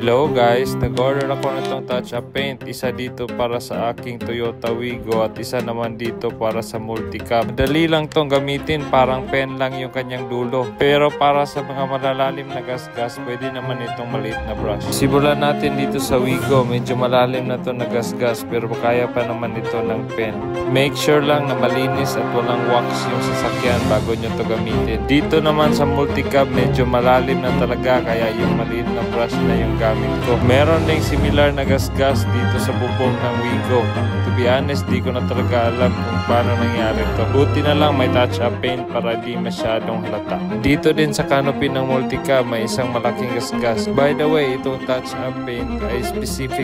Hello guys, nag-order ako nitong touch-up paint. Isa dito para sa aking Toyota Wigo at isa naman dito para sa multicab. Madali lang tong gamitin, parang pen lang yung kanyang dulo. Pero para sa mga malalalim na gasgas, pwede naman itong maliit na brush. Simulan natin dito sa Wigo, medyo malalim na to na gasgas pero kaya pa naman ito ng pen. Make sure lang na malinis at walang wax yung sasakyan bago nyo to gamitin. Dito naman sa multicab, medyo malalim na talaga kaya yung maliit na brush na yung gamit ko. Meron ding similar na gasgas dito sa bubong ng Wigo. To be honest, di ko na talaga alam kung paano nangyari to. Buti na lang may touch-up paint para di masyadong halata. Dito din sa canopy ng multicab may isang malaking gasgas. By the way, itong touch-up paint ay specific